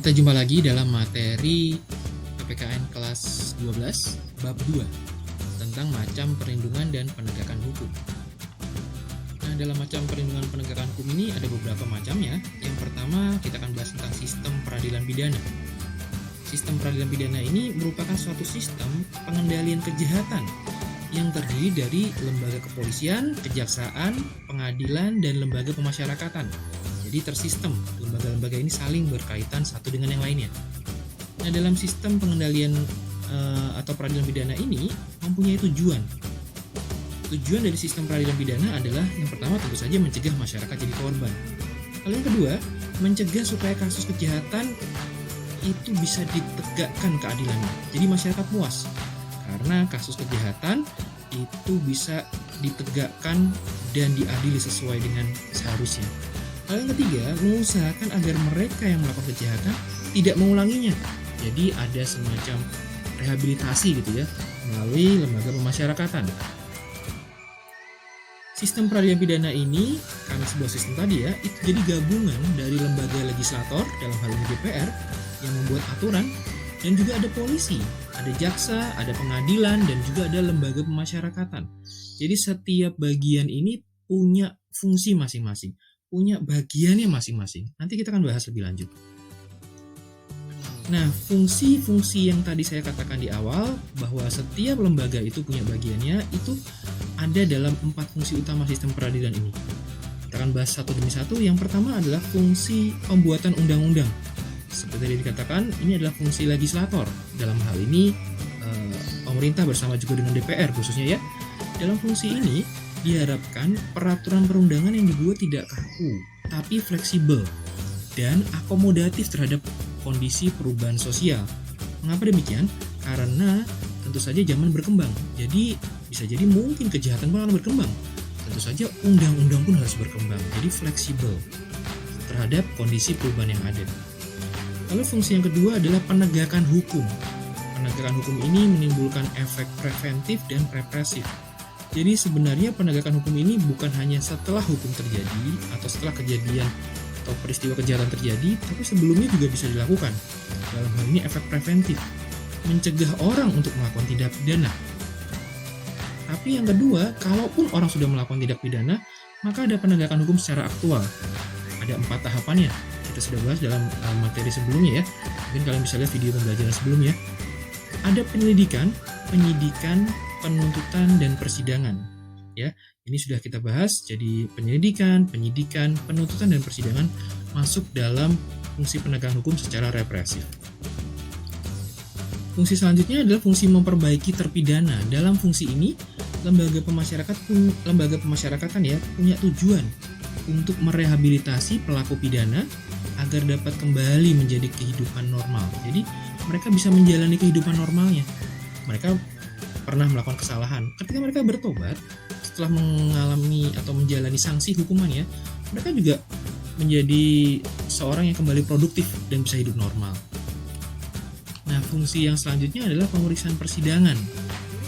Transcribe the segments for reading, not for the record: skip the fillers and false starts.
Kita jumpa lagi dalam materi PPKN kelas 12 bab 2 tentang macam perlindungan dan penegakan hukum. Nah, dalam macam perlindungan penegakan hukum ini ada beberapa macamnya. Yang pertama, kita akan bahas tentang sistem peradilan pidana. Sistem peradilan pidana ini merupakan suatu sistem pengendalian kejahatan yang terdiri dari lembaga kepolisian, kejaksaan, pengadilan, dan lembaga pemasyarakatan. Jadi tersistem, lembaga-lembaga ini saling berkaitan satu dengan yang lainnya. Nah, dalam sistem pengendalian atau peradilan pidana ini mempunyai tujuan. Tujuan dari sistem peradilan pidana adalah yang pertama tentu saja mencegah masyarakat jadi korban. Lalu yang kedua, mencegah supaya kasus kejahatan itu bisa ditegakkan keadilannya. Jadi masyarakat puas karena kasus kejahatan itu bisa ditegakkan dan diadili sesuai dengan seharusnya. Hal yang ketiga, mengusahakan agar mereka yang melakukan kejahatan tidak mengulanginya. Jadi ada semacam rehabilitasi gitu ya, melalui lembaga pemasyarakatan. Sistem peradilan pidana ini, karena sebuah sistem tadi ya, itu jadi gabungan dari lembaga legislator, dalam hal ini DPR, yang membuat aturan, dan juga ada polisi, ada jaksa, ada pengadilan, dan juga ada lembaga pemasyarakatan. Jadi setiap bagian ini punya fungsi masing-masing, punya bagiannya masing-masing. Nanti kita akan bahas lebih lanjut. Nah, fungsi-fungsi yang tadi saya katakan di awal, bahwa setiap lembaga itu punya bagiannya, itu ada dalam 4 fungsi utama sistem peradilan ini. Kita akan bahas satu demi satu. Yang pertama adalah fungsi pembuatan undang-undang. Seperti yang dikatakan, ini adalah fungsi legislator. Dalam hal ini, pemerintah bersama juga dengan DPR khususnya ya. Dalam fungsi ini, diharapkan peraturan perundangan yang dibuat tidak kaku, tapi fleksibel dan akomodatif terhadap kondisi perubahan sosial. Mengapa demikian? Karena tentu saja zaman berkembang. Jadi bisa jadi mungkin kejahatan pun akan berkembang. Tentu saja undang-undang pun harus berkembang. Jadi fleksibel terhadap kondisi perubahan yang ada. Lalu fungsi yang kedua adalah penegakan hukum. Penegakan hukum ini menimbulkan efek preventif dan represif. Jadi sebenarnya penegakan hukum ini bukan hanya setelah hukum terjadi atau setelah kejadian atau peristiwa kejahatan terjadi, tapi sebelumnya juga bisa dilakukan. Dalam hal ini efek preventif, mencegah orang untuk melakukan tindak pidana. Tapi yang kedua, kalaupun orang sudah melakukan tindak pidana, maka ada penegakan hukum secara aktual. Ada 4 tahapannya. Kita sudah bahas dalam materi sebelumnya ya. Mungkin kalian bisa lihat video pembelajaran sebelumnya. Ada penyelidikan, penyidikan, penuntutan, dan persidangan. Ya, ini sudah kita bahas. Jadi penyelidikan, penyidikan, penuntutan, dan persidangan masuk dalam fungsi penegakan hukum secara represif. Fungsi selanjutnya adalah fungsi memperbaiki terpidana. Dalam fungsi ini, lembaga pemasyarakatan ya punya tujuan untuk merehabilitasi pelaku pidana agar dapat kembali menjadi kehidupan normal. Jadi mereka bisa menjalani kehidupan normalnya. Mereka pernah melakukan kesalahan. Ketika mereka bertobat, setelah mengalami atau menjalani sanksi hukuman ya, mereka juga menjadi seorang yang kembali produktif dan bisa hidup normal. Nah, fungsi yang selanjutnya adalah pemeriksaan persidangan.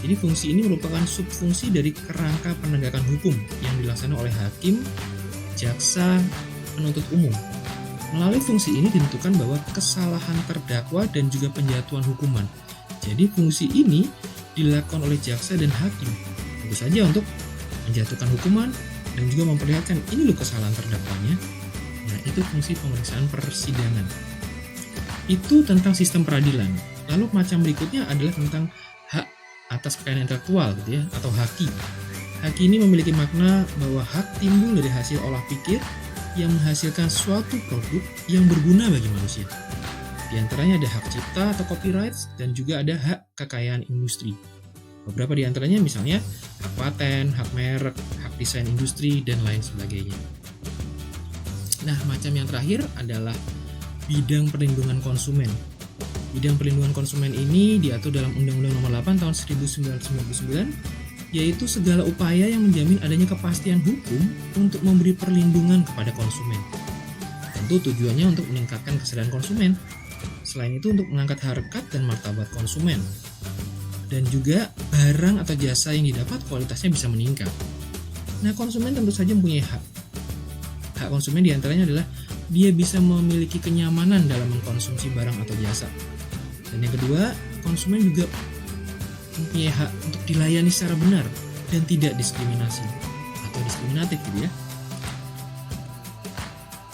Jadi fungsi ini merupakan subfungsi dari kerangka penegakan hukum yang dilaksanakan oleh hakim, jaksa, penuntut umum. Melalui fungsi ini ditentukan bahwa kesalahan terdakwa dan juga penjatuhan hukuman. Jadi fungsi ini dilakukan oleh jaksa dan hakim, tentu saja untuk menjatuhkan hukuman dan juga memperlihatkan ini loh kesalahan terdakwanya. Nah, itu fungsi pemeriksaan persidangan. Itu tentang sistem peradilan. Lalu macam berikutnya adalah tentang hak atas kekayaan intelektual gitu ya, atau haki. Haki ini memiliki makna bahwa hak timbul dari hasil olah pikir yang menghasilkan suatu produk yang berguna bagi manusia. Di antaranya ada hak cipta atau copyright dan juga ada hak kekayaan industri. Beberapa di antaranya misalnya hak paten, hak merek, hak desain industri, dan lain sebagainya. Nah, macam yang terakhir adalah bidang perlindungan konsumen. Bidang perlindungan konsumen ini diatur dalam Undang-Undang Nomor 8 Tahun 1999, yaitu segala upaya yang menjamin adanya kepastian hukum untuk memberi perlindungan kepada konsumen. Tentu tujuannya untuk meningkatkan kesadaran konsumen. Selain itu untuk mengangkat harkat dan martabat konsumen. Dan juga barang atau jasa yang didapat kualitasnya bisa meningkat. Nah, konsumen tentu saja mempunyai hak. Hak konsumen diantaranya adalah dia bisa memiliki kenyamanan dalam mengkonsumsi barang atau jasa. Dan yang kedua, konsumen juga mempunyai hak untuk dilayani secara benar dan tidak diskriminasi atau diskriminatif gitu ya.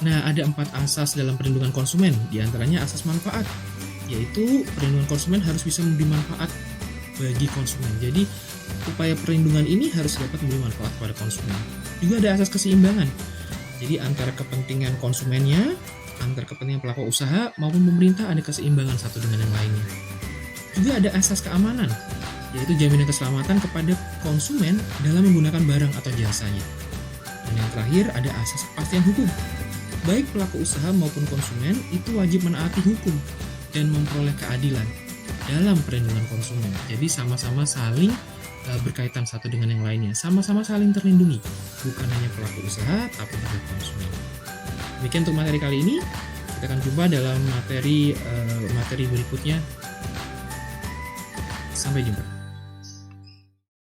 Nah, ada 4 asas dalam perlindungan konsumen, diantaranya asas manfaat, yaitu perlindungan konsumen harus bisa memberi manfaat bagi konsumen. Jadi, upaya perlindungan ini harus dapat memberi manfaat kepada konsumen. Juga ada asas keseimbangan, jadi antara kepentingan konsumennya, antara kepentingan pelaku usaha maupun pemerintah ada keseimbangan satu dengan yang lainnya. Juga ada asas keamanan, yaitu jaminan keselamatan kepada konsumen dalam menggunakan barang atau jasanya. Dan yang terakhir ada asas kepastian hukum. Baik pelaku usaha maupun konsumen itu wajib menaati hukum dan memperoleh keadilan dalam perlindungan konsumen. Jadi sama-sama saling berkaitan satu dengan yang lainnya, sama-sama saling terlindungi, bukan hanya pelaku usaha tapi juga konsumen. Demikian untuk materi kali ini. Kita akan jumpa dalam materi berikutnya. Sampai jumpa.